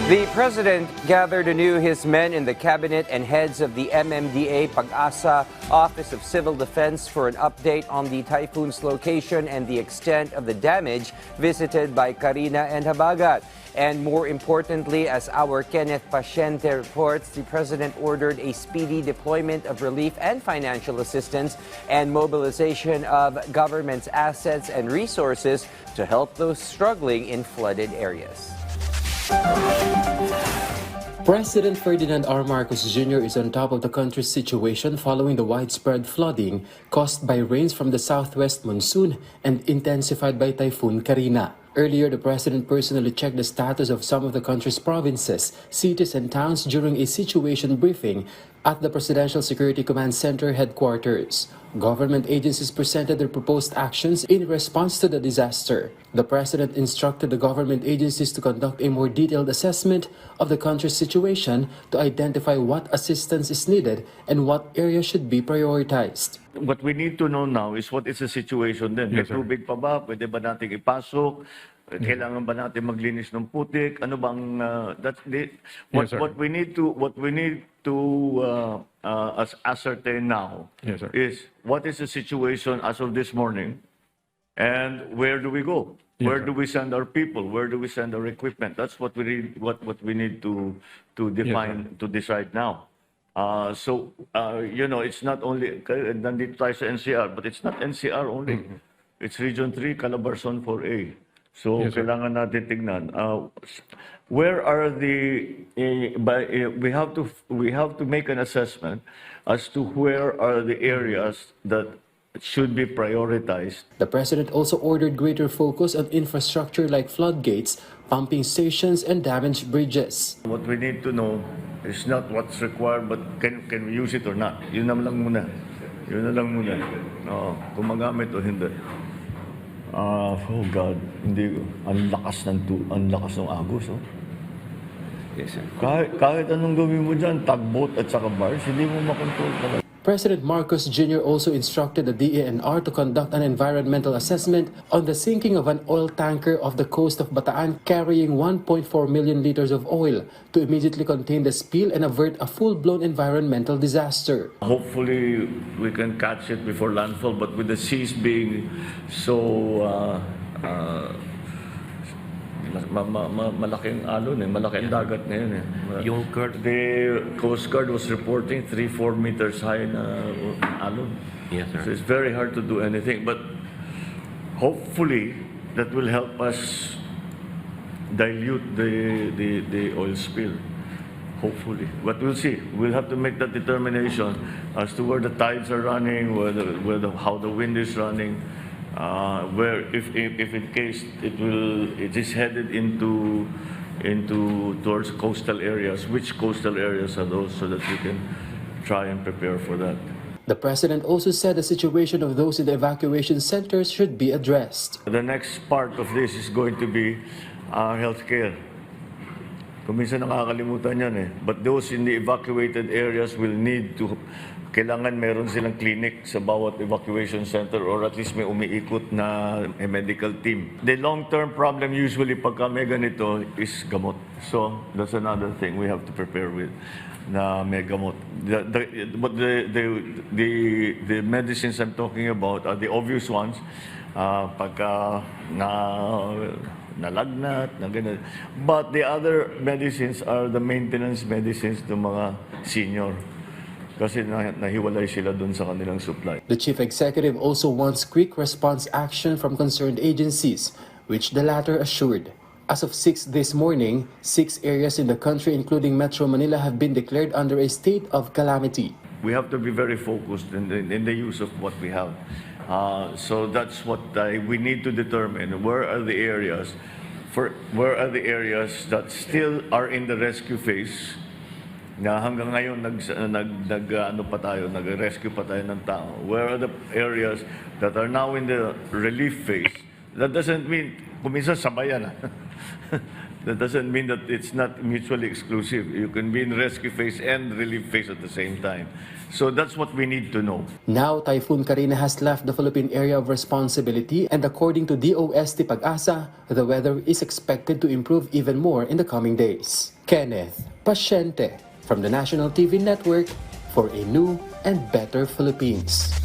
The president gathered anew his men in the cabinet and heads of the MMDA Pag-asa Office of Civil Defense for an update on the typhoon's location and the extent of the damage visited by Karina and Habagat. And more importantly, as our Kenneth Paciente reports, the president ordered a speedy deployment of relief and financial assistance and mobilization of government's assets and resources to help those struggling in flooded areas. President Ferdinand R. Marcos Jr. is on top of the country's situation following the widespread flooding caused by rains from the southwest monsoon and intensified by Typhoon Karina. Earlier, the president personally checked the status of some of the country's provinces, cities, and towns during a situation briefing at the Presidential Security Command Center headquarters. Government agencies presented their proposed actions in response to the disaster. The president instructed the government agencies to conduct a more detailed assessment of the country's situation to identify what assistance is needed and what areas should be prioritized. What we need to know now is what is the situation then. May tubig pa ba? Pwede ba natin ipasok? Kailangan ba natin maglinis ng putik? Ano bang what we need to ascertain now is what is the situation as of this morning, and where do we go? Where do we send our people? Where do we send our equipment? That's what we need. What we need to define to decide now. It's not only nandito tayo sa NCR, but it's not NCR only. It's Region 3, Calabarzon 4A. So kailangan natin tignan. Where are the? We have to make an assessment as to where are the areas that should be prioritized. The president also ordered greater focus on infrastructure like floodgates, pumping stations, and damaged bridges. What we need to know is not what's required, but can we use it or not? Yun na lang muna. Yun na lang muna. Kung magamit o hindi. Oh God, hindi. Ang lakas ng agos. Yes, sir. Kahit anong gawin mo dyan, tugboat at saka bars, hindi mo makontrol talaga. President Marcos Jr. also instructed the DENR to conduct an environmental assessment on the sinking of an oil tanker off the coast of Bataan carrying 1.4 million liters of oil to immediately contain the spill and avert a full-blown environmental disaster. Hopefully, we can catch it before landfall, but with the seas being so malaking alon malaking dagat ngayon The Coast Guard was reporting 3-4 meters high na alon. Yes, sir. So it's very hard to do anything, but hopefully that will help us dilute the oil spill. Hopefully, but we'll see. We'll have to make that determination as to where the tides are running, how the wind is running. Where if in case it is headed into towards coastal areas, which coastal areas are those, so that we can try and prepare for that. The president also said the situation of those in the evacuation centers should be addressed. The next part of this is going to be healthcare. Kung minsan nakakalimutan yan but those in the evacuated areas will need to, kailangan meron silang clinic sa bawat evacuation center, or at least may umiikot na medical team. The long-term problem usually pagka may ganito is gamot. So that's another thing we have to prepare with, na may gamot. But the medicines I'm talking about are the obvious ones. Pagka nalagnat, na ganun. But the other medicines are the maintenance medicines ng mga senior. Kasi nahiwalay sila dun sa kanilang supply. The chief executive also wants quick response action from concerned agencies, which the latter assured. As of 6 this morning, 6 areas in the country, including Metro Manila, have been declared under a state of calamity. We have to be very focused in the use of what we have. So that's what we need to determine. Where are the areas that still are in the rescue phase? Na hanggang ngayon nag-rescue pa tayo ng tao. Where are the areas that are now in the relief phase? That doesn't mean kuminsan sabayan. That doesn't mean that it's not mutually exclusive. You can be in rescue phase and relief phase at the same time. So that's what we need to know. Now, Typhoon Karina has left the Philippine area of responsibility, and according to DOST Pag-asa, the weather is expected to improve even more in the coming days. Kenneth Pasyente from the National TV Network for a new and better Philippines.